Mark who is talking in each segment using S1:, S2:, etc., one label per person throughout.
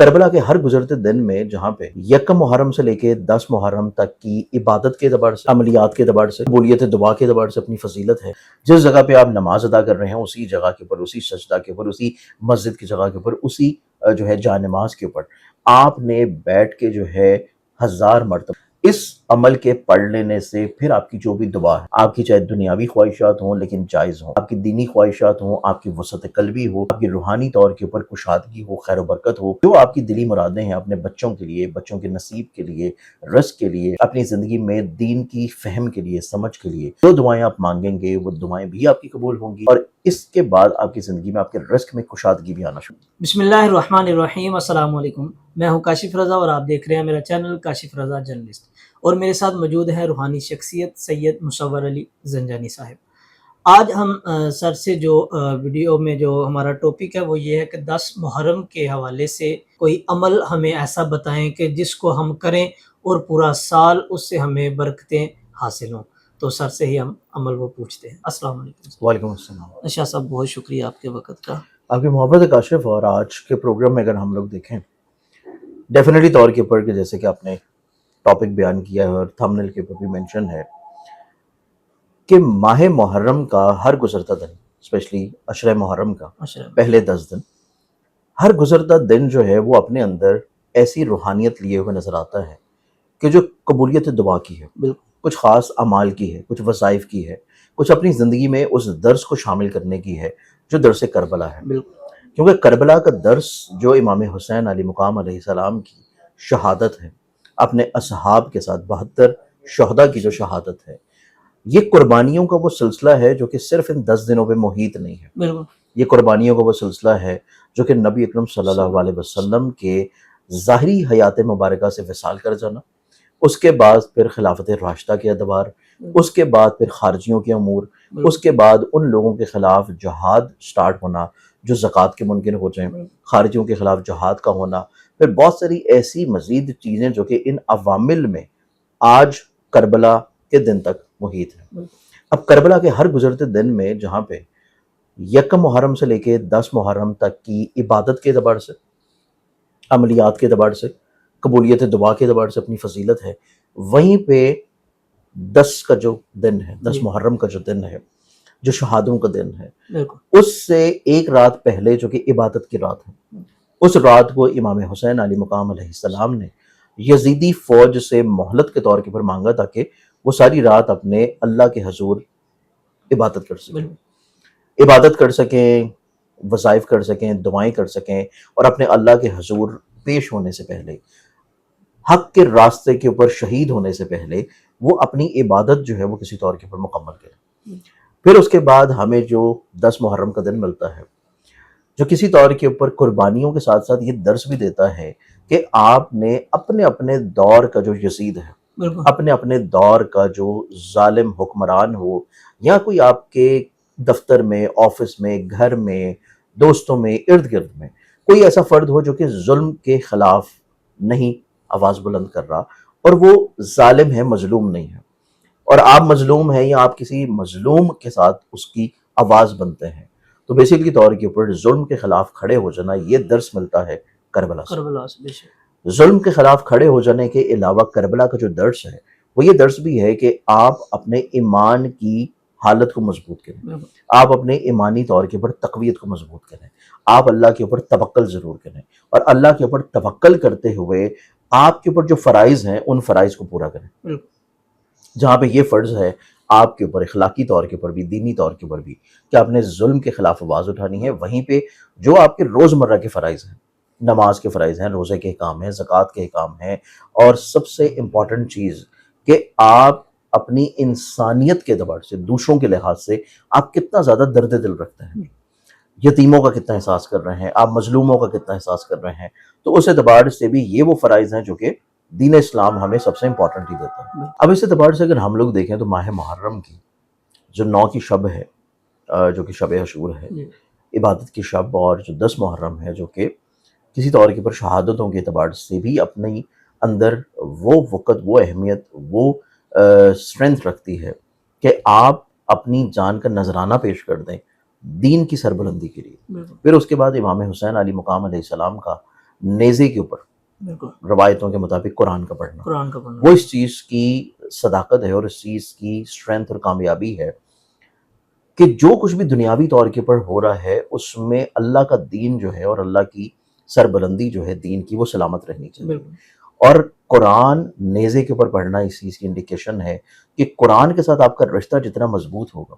S1: کربلا کے ہر گزرتے دن میں جہاں پہ یکم محرم سے لے کے 10 محرم تک کی عبادت کے اعتبار سے، عملیات کے اعتبار سے، قبولیت دعا کے اعتبار سے اپنی فضیلت ہے. جس جگہ پہ آپ نماز ادا کر رہے ہیں اسی جگہ کے اوپر، اسی سجدہ کے اوپر، اسی مسجد کی جگہ کے اوپر، اسی جو ہے جا نماز کے اوپر آپ نے بیٹھ کے جو ہے 1000 مرتبہ اس عمل کے پڑھ لینے سے پھر آپ کی جو بھی دعا ہے، آپ کی چاہے دنیاوی خواہشات ہوں لیکن جائز ہوں، آپ کی دینی خواہشات ہوں، آپ کی وسعت قلبی ہو، آپ کی روحانی طور کے اوپر کشادگی ہو، خیر و برکت ہو، جو آپ کی دلی مرادیں ہیں اپنے بچوں کے لیے، بچوں کے نصیب کے لیے، رزق کے لیے، اپنی زندگی میں دین کی فہم کے لیے، سمجھ کے لیے، جو دعائیں آپ مانگیں گے وہ دعائیں بھی آپ کی قبول ہوں گی، اور اس کے بعد آپ کی زندگی میں آپ کے رزق میں کشادگی بھی آنا شروع.
S2: بسم اللہ الرحمن الرحیم. السلام علیکم. میں ہوں کاشف رضا اور آپ دیکھ رہے ہیں میرا چینل کاشف رضا جرنلسٹ، اور میرے ساتھ موجود ہے روحانی شخصیت سید مصور علی زنجانی صاحب. آج ہم سر سے جو ویڈیو میں جو ہمارا ٹاپک ہے وہ یہ ہے کہ 10 محرم کے حوالے سے کوئی عمل ہمیں ایسا بتائیں کہ جس کو ہم کریں اور پورا سال اس سے ہمیں برکتیں حاصل ہوں. تو سر سے ہی ہم عمل وہ پوچھتے ہیں. السلام علیکم.
S1: وعلیکم السلام.
S2: شاہ صاحب بہت شکریہ آپ کے وقت کا.
S1: آپ کی محبت کاشف. اور آج کے پروگرام میں اگر ہم لوگ دیکھیں ڈیفینیٹلی طور کے اوپر کہ جیسے کہ آپ نے ٹاپک بیان کیا ہے اور تھمبنیل کے اوپر بھی مینشن ہے کہ ماہ محرم کا ہر گزرتا دن، اسپیشلی عشرہ محرم کا پہلے 10 دن، ہر گزرتا دن جو ہے وہ اپنے اندر ایسی روحانیت لیے ہوئے نظر آتا ہے کہ جو قبولیت دعا کی ہے، کچھ خاص اعمال کی ہے، کچھ وظائف کی ہے، کچھ اپنی زندگی میں اس درس کو شامل کرنے کی ہے جو درس کربلا ہے. کیونکہ کربلا کا درس جو امام حسین علیہ مقام علیہ السلام کی شہادت ہے، اپنے اصحاب کے ساتھ 72 شہداء کی جو شہادت ہے، یہ قربانیوں کا وہ سلسلہ ہے جو کہ صرف ان 10 دنوں پہ محیط نہیں ہے. یہ قربانیوں کا وہ سلسلہ ہے جو کہ نبی اکرم صلی اللہ علیہ وسلم کے ظاہری حیات مبارکہ سے وصال کر جانا، اس کے بعد پھر خلافت راشدہ کے ادوار، اس کے بعد پھر خارجیوں کے امور، اس کے بعد ان لوگوں کے خلاف جہاد سٹارٹ ہونا جو زکوٰۃ کے منکر ہو جائیں، خارجیوں کے خلاف جہاد کا ہونا، پھر بہت ساری ایسی مزید چیزیں جو کہ ان عوامل میں آج کربلا کے دن تک محیط ہے. اب کربلا کے ہر گزرتے دن میں جہاں پہ یکم محرم سے لے کے 10 محرم تک کی عبادت کے اعتبار سے، عملیات کے اعتبار سے، قبولیت دعا کے اعتبار سے اپنی فضیلت ہے، وہیں پہ 10 کا جو دن ہے، 10 محرم کا جو دن ہے، جو شہادوں کا دن ہے، اس سے ایک رات پہلے جو کہ عبادت کی رات ہے، اس رات کو امام حسین علیہ مقام علیہ السلام نے یزیدی فوج سے مہلت کے طور کے پر مانگا تاکہ وہ ساری رات اپنے اللہ کے حضور عبادت کر سکیں، عبادت کر سکیں، وظائف کر سکیں، دعائیں کر سکیں، اور اپنے اللہ کے حضور پیش ہونے سے پہلے، حق کے راستے کے اوپر شہید ہونے سے پہلے وہ اپنی عبادت جو ہے وہ کسی طور کے اوپر مکمل کریں. پھر اس کے بعد ہمیں جو 10 محرم کا دن ملتا ہے جو کسی طور کے اوپر قربانیوں کے ساتھ ساتھ یہ درس بھی دیتا ہے کہ آپ نے اپنے اپنے دور کا جو یزید ہے، اپنے اپنے دور کا جو ظالم حکمران ہو، یا کوئی آپ کے دفتر میں، آفس میں، گھر میں، دوستوں میں، ارد گرد میں کوئی ایسا فرد ہو جو کہ ظلم کے خلاف نہیں آواز بلند کر رہا، اور وہ ظالم ہے، مظلوم نہیں ہے، اور آپ مظلوم ہیں یا آپ کسی مظلوم کے ساتھ اس کی آواز بنتے ہیں، تو بیسیکلی طور کے اوپر ظلم کے خلاف کھڑے ہو جانا یہ درس ملتا ہے کربلا سے. ظلم کے خلاف کھڑے ہو جانے کے علاوہ کربلا کا جو درس ہے وہ یہ درس بھی ہے کہ آپ اپنے ایمان کی حالت کو مضبوط کریں، آپ اپنے ایمانی طور کے اوپر تقویت کو مضبوط کریں، آپ اللہ کے اوپر توکل ضرور کریں، اور اللہ کے اوپر توکل کرتے ہوئے آپ کے اوپر جو فرائض ہیں ان فرائض کو پورا کریں. جہاں پہ یہ فرض ہے آپ کے اوپر اخلاقی طور کے اوپر بھی، دینی طور کے اوپر بھی، کہ آپ نے ظلم کے خلاف آواز اٹھانی ہے، وہیں پہ جو آپ کے روزمرہ کے فرائض ہیں، نماز کے فرائض ہیں، روزے کے احکام ہیں، زکوٰۃ کے احکام ہیں، اور سب سے امپورٹنٹ چیز کہ آپ اپنی انسانیت کے اعتبار سے، دوسروں کے لحاظ سے آپ کتنا زیادہ درد دل رکھتے ہیں، یتیموں کا کتنا احساس کر رہے ہیں، آپ مظلوموں کا کتنا احساس کر رہے ہیں. تو اس اعتبار سے بھی یہ وہ فرائض ہیں جو کہ دین اسلام ہمیں سب سے امپورٹنٹ ہی دیتا ہے. اب اس اعتبار سے اگر ہم لوگ دیکھیں تو ماہ محرم کی جو 9 کی شب ہے، جو کہ شب عاشور ہے، عبادت کی شب، اور جو 10 محرم ہے جو کہ کسی طور کے پر شہادتوں کے اعتبار سے بھی اپنے اندر وہ وقت، وہ اہمیت، وہ اسٹرینتھ رکھتی ہے کہ آپ اپنی جان کا نذرانہ پیش کر دیں دین کی سربلندی کے لیے. پھر اس کے بعد امام حسین علیہ مقام علیہ السلام کا نیزے کے اوپر
S2: بالکل
S1: روایتوں کے مطابق قرآن کا پڑھنا،
S2: قرآن کا پڑھنا،
S1: وہ اس چیز کی صداقت ہے اور اس چیز کی اسٹرینتھ اور کامیابی ہے کہ جو کچھ بھی دنیاوی طور کے اوپر ہو رہا ہے اس میں اللہ کا دین جو ہے اور اللہ کی سربلندی جو ہے دین کی وہ سلامت رہنی چاہیے۔
S2: بالکل
S1: اور قرآن نیزے کے اوپر پڑھنا اس چیز کی انڈیکیشن ہے کہ قرآن کے ساتھ آپ کا رشتہ جتنا مضبوط ہوگا،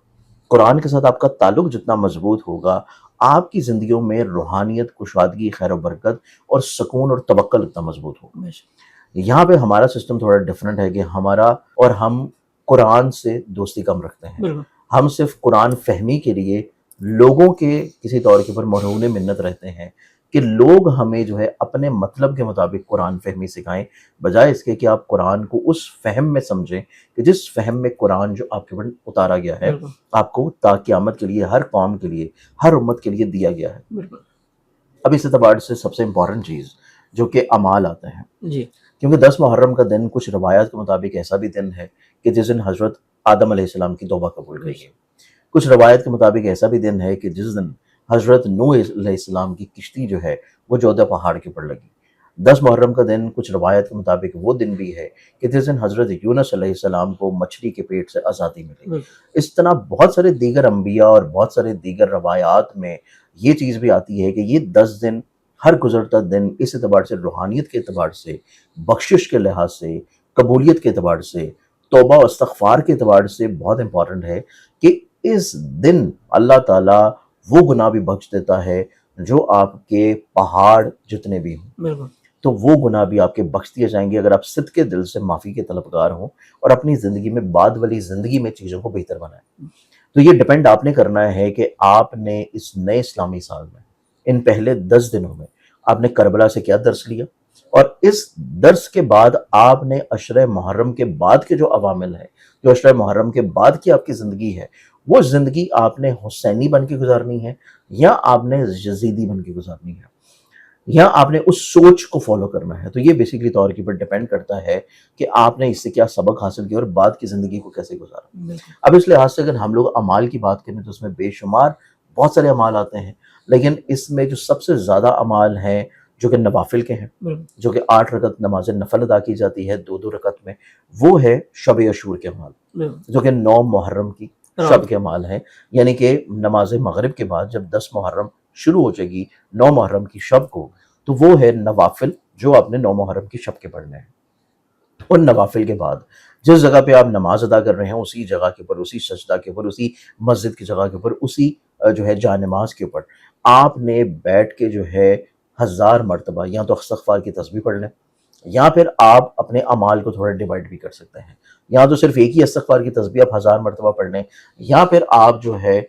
S1: قرآن کے ساتھ آپ کا تعلق جتنا مضبوط ہوگا، آپ کی زندگیوں میں روحانیت، کشادگی، خیر و برکت اور سکون اور توکل اتنا مضبوط ہوگا۔
S2: بے شک،
S1: یہاں پہ ہمارا سسٹم تھوڑا ڈفرینٹ ہے کہ ہمارا اور ہم قرآن سے دوستی کم رکھتے ہیں۔
S2: بالکل
S1: ہم صرف قرآن فہمی کے لیے لوگوں کے کسی طور کے اوپر مرہون منت رہتے ہیں کہ لوگ ہمیں جو ہے اپنے مطلب کے مطابق قرآن فہمی سکھائیں، بجائے اس کے کہ آپ قرآن کو اس فہم میں سمجھیں کہ جس فہم میں قرآن جو آپ کے اوپر اتارا گیا ہے،
S2: بالکل
S1: آپ کو تا قیامت کے لیے، ہر قوم کے لیے، ہر امت کے لیے دیا گیا ہے۔
S2: بالکل
S1: اب اس اعتبار سے سب سے امپورٹنٹ چیز جو کہ اعمال آتے ہیں،
S2: جی
S1: کیونکہ 10 محرم کا دن کچھ روایات کے مطابق ایسا بھی دن ہے کہ جس دن حضرت آدم علیہ السلام کی توبہ قبول کی گئی۔ کچھ روایت کے مطابق ایسا بھی دن ہے کہ جس دن حضرت نوح علیہ السلام کی کشتی جو ہے وہ جودہ پہاڑ کے اوپر لگی۔ 10 محرم کا دن کچھ روایت کے مطابق وہ دن بھی ہے کہ جس دن حضرت یونس علیہ السلام کو مچھلی کے پیٹ سے آزادی ملی۔
S2: بالکل
S1: اس طرح بہت سارے دیگر انبیاء اور بہت سارے دیگر روایات میں یہ چیز بھی آتی ہے کہ یہ 10 دن، ہر گزرتا دن اس اعتبار سے، روحانیت کے اعتبار سے، بخشش کے لحاظ سے، قبولیت کے اعتبار سے، توبہ و استغفار کے اعتبار سے بہت امپورٹنٹ ہے کہ اس دن اللہ تعالیٰ وہ گناہ بھی بخش دیتا ہے جو آپ کے پہاڑ جتنے بھی ہوں،
S2: بالکل
S1: تو وہ گناہ بھی آپ کے بخش دیے جائیں گے اگر آپ صدق کے دل سے معافی کے طلبگار ہوں اور اپنی زندگی میں، بعد والی زندگی میں چیزوں کو بہتر بنائیں۔ تو یہ ڈیپینڈ آپ نے کرنا ہے کہ آپ نے اس نئے اسلامی سال میں، ان پہلے 10 دنوں میں آپ نے کربلا سے کیا درس لیا، اور اس درس کے بعد آپ نے عشرہ محرم کے بعد کے جو عوامل ہیں، جو عشرہ محرم کے بعد کی آپ کی زندگی ہے، وہ زندگی آپ نے حسینی بن کے گزارنی ہے یا آپ نے یزیدی بن کے گزارنی ہے، یا آپ نے اس سوچ کو فالو کرنا ہے۔ تو یہ بیسیکلی طور کے اوپر ڈیپینڈ کرتا ہے کہ آپ نے اس سے کیا سبق حاصل کیا اور بعد کی زندگی کو کیسے گزارا۔
S2: بالکل
S1: اب اس لحاظ سے اگر ہم لوگ اعمال کی بات کریں تو اس میں بے شمار بہت سارے اعمال آتے ہیں، لیکن اس میں جو سب سے زیادہ اعمال ہیں جو کہ نوافل کے ہیں،
S2: بالکل
S1: جو کہ 8 رکعت نماز نفل ادا کی جاتی ہے 2 رکعت میں، وہ ہے شب عاشور کے اعمال،
S2: بالکل
S1: جو کہ 9 محرم کی شب کے اعمال ہیں، یعنی کہ نماز مغرب کے بعد جب 10 محرم شروع ہو جائے گی 9 محرم کی شب کو، تو وہ ہے نوافل جو آپ نے 9 محرم کی شب کے پڑھنے ہیں۔ ان نوافل کے بعد جس جگہ پہ آپ نماز ادا کر رہے ہیں، اسی جگہ کے اوپر، اسی سجدہ کے اوپر، اسی مسجد کی جگہ کے اوپر، اسی جو ہے جا نماز کے اوپر آپ نے بیٹھ کے جو ہے 1000 مرتبہ یا تو استغفار کی تسبیح پڑھ لیں، یا پھر آپ اپنے اعمال کو تھوڑا ڈیوائڈ بھی کر سکتے ہیں، یا تو صرف ایک ہی استغفار کی تسبیح آپ 1000 مرتبہ پڑھ لیں، یا پھر آپ جو ہے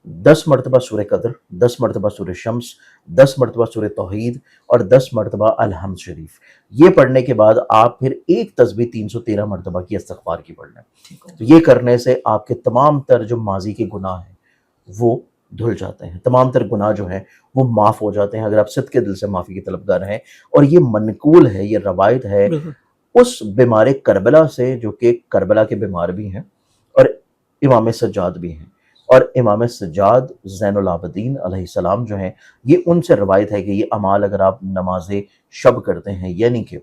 S1: 10 مرتبہ سورہ قدر، 10 مرتبہ سورہ شمس، 10 مرتبہ سورہ توحید اور 10 مرتبہ الحمد شریف، یہ پڑھنے کے بعد آپ پھر ایک تسبیح 313 مرتبہ کی استغفار کی پڑھ لیں۔
S2: ٹھیک ہے
S1: تو یہ کرنے سے آپ کے تمام تر جو ماضی کے گناہ ہیں وہ دھل جاتے ہیں، تمام تر گناہ جو ہیں وہ معاف ہو جاتے ہیں اگر آپ صدق کے دل سے معافی کے طلبگار ہیں۔ اور یہ منقول ہے، یہ روایت ہے
S2: بالکل
S1: اس بیمار کربلا سے جو کہ کربلا کے بیمار بھی ہیں اور امام سجاد بھی ہیں، اور امام سجاد زین العابدین علیہ السلام جو ہیں، یہ ان سے روایت ہے کہ یہ اعمال اگر آپ نماز شب کرتے ہیں، یعنی کہ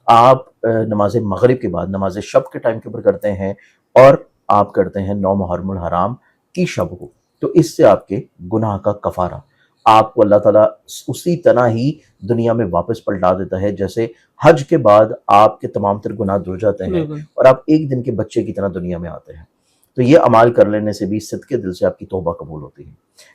S1: آپ نماز مغرب کے بعد نماز شب کے ٹائم کے اوپر کرتے ہیں اور آپ کرتے ہیں 9 محرم الحرام کی شب کو، تو اس سے آپ کے گناہ کا کفارہ آپ کو اللہ تعالیٰ اسی طرح ہی دنیا میں واپس پلٹا دیتا ہے جیسے حج کے بعد آپ کے تمام تر گناہ دھل جاتے ہیں
S2: بالکل
S1: اور آپ ایک دن کے بچے کی طرح دنیا میں آتے ہیں۔ تو یہ عمال کر لینے سے بھی صدق کے دل سے آپ کی توبہ قبول ہوتی ہے۔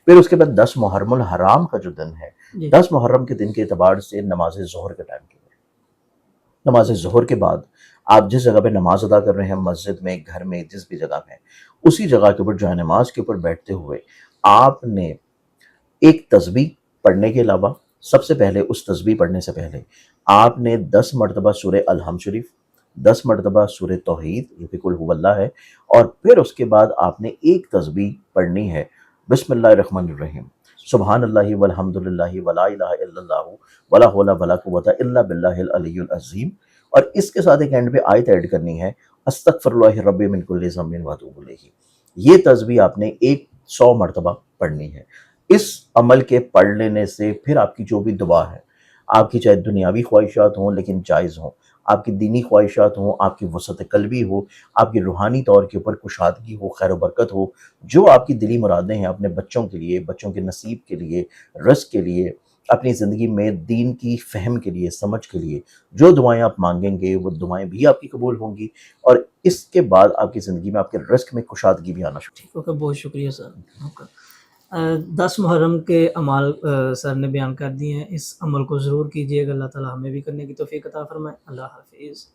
S1: پھر اس کے بعد 10 محرم الحرام کا جو دن ہے،
S2: جی
S1: 10 محرم کے دن کے اعتبار سے نماز ظہر کے ٹائم کے بعد، نماز ظہر کے بعد آپ جس جگہ پہ نماز ادا کر رہے ہیں، مسجد میں، گھر میں، جس بھی جگہ میں، اسی جگہ کے اوپر جائے نماز کے اوپر بیٹھتے ہوئے آپ نے ایک تسبیح پڑھنے کے علاوہ، سب سے پہلے اس تسبیح پڑھنے سے پہلے آپ نے 10 مرتبہ سورہ الحمد شریف، 10 مرتبہ سورہ توحید جو کہ قل هو اللہ ہے، اور پھر اس کے بعد آپ نے ایک تسبیح پڑھنی ہے، بسم اللہ الرحمن الرحیم، سبحان اللہ والحمد للہ ولا الہ الا اللہ ولا حول ولا قوۃ الا باللہ العلی العظیم، اور اس کے ساتھ ایک اینڈ پہ آیت ایڈ کرنی ہے، استغفر اللہ ربی من کل ذنب واتوب الیہ۔ یہ تسبیح آپ نے 100 مرتبہ پڑھنی ہے۔ اس عمل کے پڑھ لینے سے پھر آپ کی جو بھی دعا ہے آپ کی چاہے دنیاوی خواہشات ہوں لیکن جائز ہوں، آپ کی دینی خواہشات ہوں، آپ کی وسعت قلبی ہو، آپ کی روحانی طور کے اوپر کشادگی ہو، خیر و برکت ہو، جو آپ کی دلی مرادیں ہیں اپنے بچوں کے لیے، بچوں کے نصیب کے لیے، رزق کے لیے، اپنی زندگی میں دین کی فہم کے لیے، سمجھ کے لیے، جو دعائیں آپ مانگیں گے وہ دعائیں بھی آپ کی قبول ہوں گی، اور اس کے بعد آپ کی زندگی میں آپ کے رزق میں کشادگی بھی آنا شروع۔
S2: ٹھیک ہوگا، بہت شکریہ سر آپ کا۔ 10 محرم کے اعمال سر نے بیان کر دیے ہیں، اس عمل کو ضرور کیجیے گا، اللہ تعالیٰ ہمیں بھی کرنے کی توفیق عطا فرمائے۔ اللہ حافظ۔